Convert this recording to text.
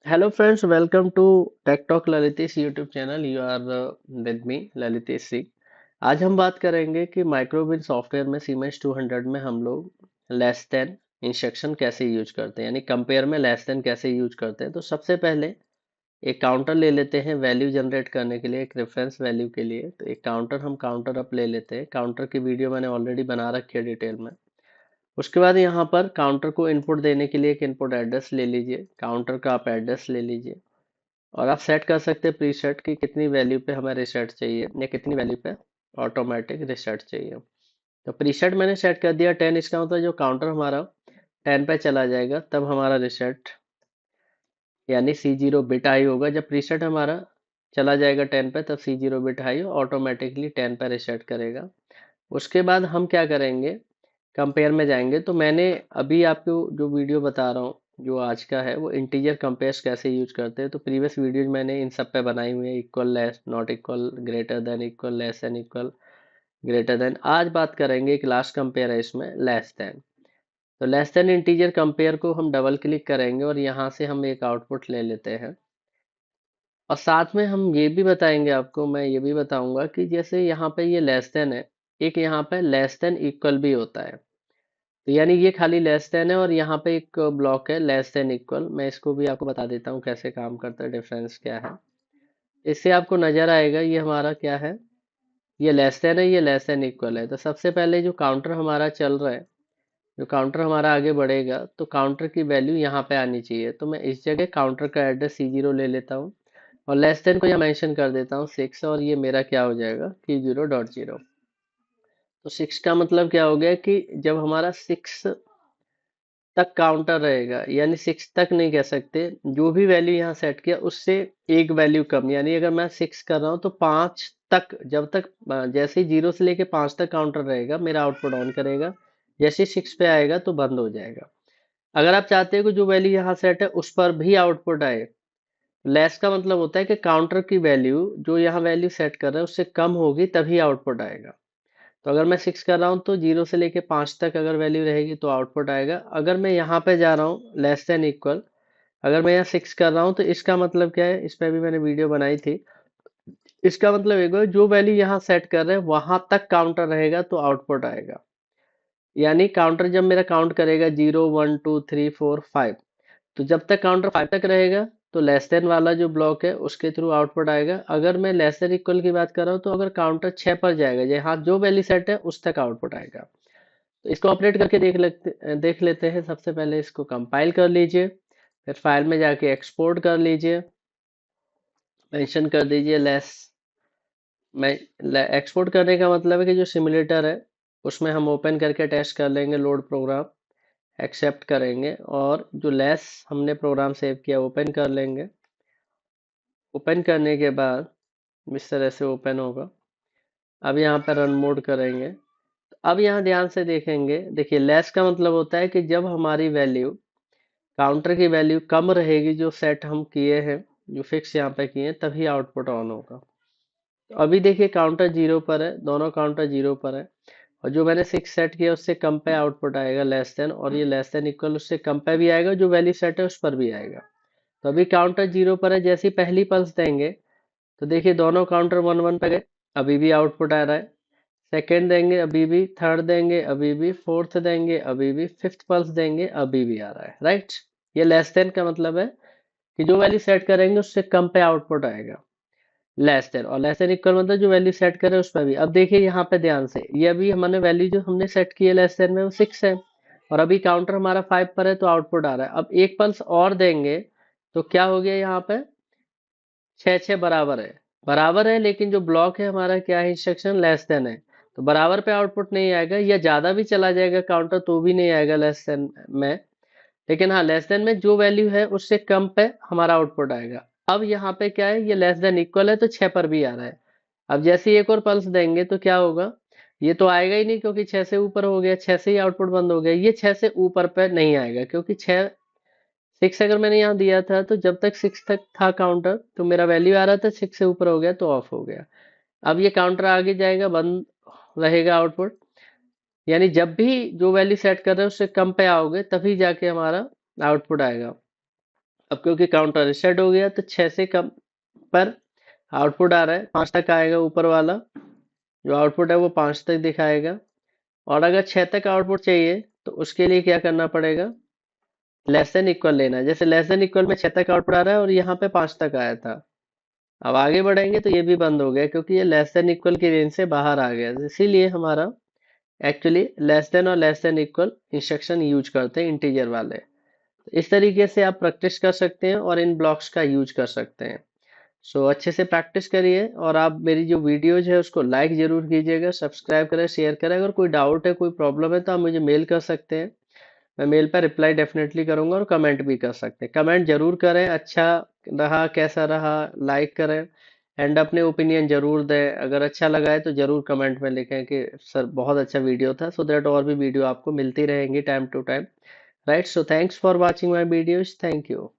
Hello friends, welcome to Tech Talk Lalitis YouTube channel. You are with me Lalitis Singh. आज हम बात करेंगे कि माइक्रोबिन सॉफ्टवेयर में सीमेंस 200 में हम लोग लेस देन इंस्ट्रक्शन कैसे यूज करते हैं, यानी कंपेयर में लेस देन कैसे यूज करते हैं। तो सबसे पहले एक काउंटर ले लेते हैं वैल्यू जनरेट करने के लिए, एक रेफरेंस वैल्यू के लिए। तो एक काउंटर हम काउंटर अप ले लेते हैं। काउंटर की वीडियो मैंने ऑलरेडी बना रखी है डिटेल में। उसके बाद यहाँ पर काउंटर को इनपुट देने के लिए एक इनपुट एड्रेस ले लीजिए, काउंटर का आप एड्रेस ले लीजिए और आप सेट कर सकते हैं प्रीसेट की कितनी वैल्यू पे हमें रिसेट चाहिए या कितनी वैल्यू पे ऑटोमेटिक रिसेट चाहिए। तो प्रीसेट मैंने सेट कर दिया 10। इसका मतलब जो काउंटर हमारा 10 पे चला जाएगा तब हमारा रिसेट यानी C0 बिट हाई होगा। जब प्रीसेट हमारा चला जाएगा 10 पे तब C0 बिट हाई ऑटोमेटिकली 10 पे रिसेट करेगा। उसके बाद हम क्या करेंगे, कंपेयर में जाएंगे। तो मैंने अभी आपको जो वीडियो बता रहा हूँ जो आज का है वो इंटीजर कंपेयर्स कैसे यूज करते हैं। तो प्रीवियस वीडियोज मैंने इन सब पे बनाई हुई है, equal, less, not equal, greater than, equal, less than, equal, greater than. आज बात करेंगे एक लास्ट कंपेयर है इसमें, लेस देन। तो लेस देन इंटीजर कंपेयर को हम डबल क्लिक करेंगे और यहाँ से हम एक आउटपुट ले लेते हैं। और साथ में हम ये भी बताएंगे आपको, मैं ये भी बताऊंगा कि जैसे यहाँ पे ये लेस देन है, एक यहाँ पे लेस देन इक्वल भी होता है। तो यानी ये खाली लेस देन है और यहाँ पे एक ब्लॉक है लेस देन इक्वल। मैं इसको भी आपको बता देता हूँ कैसे काम करता है, डिफरेंस क्या है। इससे आपको नजर आएगा ये हमारा क्या है, ये लेस देन है, ये लेस देन इक्वल है। तो सबसे पहले जो काउंटर हमारा चल रहा है, जो काउंटर हमारा आगे बढ़ेगा तो काउंटर की वैल्यू यहाँ पे आनी चाहिए। तो मैं इस जगह काउंटर का एड्रेस C0 ले लेता हूँ और लेस देन को यहाँ मेंशन कर देता हूँ 6 और ये मेरा क्या हो जाएगा Q0.0। तो 6 का मतलब क्या हो गया कि जब हमारा 6 तक काउंटर रहेगा, यानी 6 तक नहीं कह सकते, जो भी वैल्यू यहाँ सेट किया उससे एक वैल्यू कम। यानी अगर मैं 6 कर रहा हूँ तो 5 तक, जब तक जैसे ही 0 से लेके 5 तक काउंटर रहेगा मेरा आउटपुट ऑन करेगा। जैसे ही 6 पे आएगा तो बंद हो जाएगा। अगर आप चाहते हो कि जो वैल्यू यहाँ सेट है उस पर भी आउटपुट आए, लेस का मतलब होता है कि काउंटर की वैल्यू जो यहाँ वैल्यू सेट कर रहा है उससे कम होगी तभी आउटपुट आएगा। तो अगर मैं 6 कर रहा हूँ तो 0 से लेके 5 तक अगर वैल्यू रहेगी तो आउटपुट आएगा। अगर मैं यहाँ पे जा रहा हूँ लेस देन इक्वल, अगर मैं यहाँ 6 कर रहा हूँ तो इसका मतलब क्या है, इस पे भी मैंने वीडियो बनाई थी। इसका मतलब एक जो वैल्यू यहाँ सेट कर रहे हैं वहां तक काउंटर रहेगा तो आउटपुट आएगा। यानी काउंटर जब मेरा काउंट करेगा 0 1 2 3 4 5, तो जब तक काउंटर 5 तक रहेगा तो लेस देन वाला जो ब्लॉक है उसके थ्रू आउटपुट आएगा। अगर मैं लेस देन इक्वल की बात कर रहा हूँ तो अगर काउंटर 6 पर जाएगा, यहाँ जो वैल्यू सेट है उस तक आउटपुट आएगा। तो इसको ऑपरेट करके देख लेते हैं। सबसे पहले इसको कंपाइल कर लीजिए, फिर फाइल में जाके एक्सपोर्ट कर लीजिए, मेंशन कर दीजिए लेस। मैं एक्सपोर्ट करने का मतलब है कि जो सिमुलेटर है उसमें हम ओपन करके टेस्ट कर लेंगे, लोड प्रोग्राम एक्सेप्ट करेंगे और जो लेस हमने प्रोग्राम सेव किया ओपन कर लेंगे। ओपन करने के बाद इस तरह से ओपन होगा। अब यहाँ पर रन मोड करेंगे। अब यहाँ ध्यान से देखेंगे, देखिए लेस का मतलब होता है कि जब हमारी वैल्यू, काउंटर की वैल्यू कम रहेगी जो सेट हम किए हैं, जो फिक्स यहाँ पे किए हैं, तभी आउटपुट ऑन होगा। तो अभी देखिए काउंटर 0 पर है, दोनों काउंटर 0 पर है और जो मैंने 6 सेट किया उससे कम पे आउटपुट आएगा लेस देन, और ये लेस देन इक्वल उससे कम पे भी आएगा, जो वैल्यू सेट है उस पर भी आएगा। तो अभी काउंटर 0 पर है, जैसी पहली पल्स देंगे तो देखिए दोनों काउंटर 1 1 पे गए, अभी भी आउटपुट आ रहा है। सेकेंड देंगे अभी भी, थर्ड देंगे अभी भी, फोर्थ देंगे अभी भी, फिफ्थ पल्स देंगे अभी भी आ रहा है, राइट। ये लेस देन का मतलब है कि जो वैल्यू सेट करेंगे उससे कम पे आउटपुट आएगा, लेस देन। और लेस देन इक्वल मतलब जो वैल्यू सेट करे उस पर भी। अब देखिए यहाँ पे ध्यान से, ये अभी हमने वैल्यू जो हमने सेट की है लेस देन में वो 6 है और अभी काउंटर हमारा 5 पर है तो आउटपुट आ रहा है। अब एक पल्स और देंगे तो क्या हो गया, यहाँ पे 6 6 बराबर है, बराबर है, लेकिन जो ब्लॉक है हमारा क्या है, इंस्ट्रक्शन लेस देन है, तो बराबर पे आउटपुट नहीं आएगा, या ज्यादा भी चला जाएगा काउंटर तो भी नहीं आएगा लेस देन में। लेकिन हाँ, लेस देन में जो वैल्यू है उससे कम पे हमारा आउटपुट आएगा। अब यहाँ पे क्या है, ये लेस देन इक्वल है तो 6 पर भी आ रहा है। अब जैसे ही एक और पल्स देंगे तो क्या होगा, ये तो आएगा ही नहीं क्योंकि 6 से ऊपर हो गया, 6 से ही आउटपुट बंद हो गया। ये 6 से ऊपर पे नहीं आएगा क्योंकि 6 अगर मैंने यहाँ दिया था तो जब तक 6 तक था काउंटर तो मेरा वैल्यू आ रहा था, 6 से ऊपर हो गया तो ऑफ हो गया। अब ये काउंटर आगे जाएगा, बंद रहेगा आउटपुट। यानी जब भी जो वैल्यू सेट कर रहे हैं उससे कम पे आओगे तभी जाके हमारा आउटपुट आएगा। अब क्योंकि काउंटर रिसेट हो गया तो 6 से कम पर आउटपुट आ रहा है, 5 तक आएगा ऊपर वाला जो आउटपुट है वो 5 तक दिखाएगा। और अगर 6 तक आउटपुट चाहिए तो उसके लिए क्या करना पड़ेगा, लेस देन इक्वल लेना है। जैसे लेस देन इक्वल में 6 तक आउटपुट आ रहा है और यहाँ पे 5 तक आया था। अब आगे बढ़ेंगे तो ये भी बंद हो गया क्योंकि ये लेस देन इक्वल की रेंज से बाहर आ गया, इसीलिए हमारा एक्चुअली लेस देन और less than equal instruction use करते हैं इंटीजर वाले। इस तरीके से आप प्रैक्टिस कर सकते हैं और इन ब्लॉक्स का यूज कर सकते हैं। सो अच्छे से प्रैक्टिस करिए और आप मेरी जो वीडियोज है उसको लाइक जरूर कीजिएगा, सब्सक्राइब करें, शेयर करें। अगर कोई डाउट है, कोई प्रॉब्लम है तो आप मुझे मेल कर सकते हैं, मैं मेल पर रिप्लाई डेफिनेटली करूंगा। और कमेंट भी कर सकते हैं, कमेंट जरूर करें, अच्छा रहा कैसा रहा लाइक करें, एंड अपने ओपिनियन जरूर दें। अगर अच्छा लगा है तो जरूर कमेंट में लिखें कि सर बहुत अच्छा वीडियो था, सो दैट और भी वीडियो आपको मिलती रहेंगी time to time, right. So thanks for watching my videos, thank you.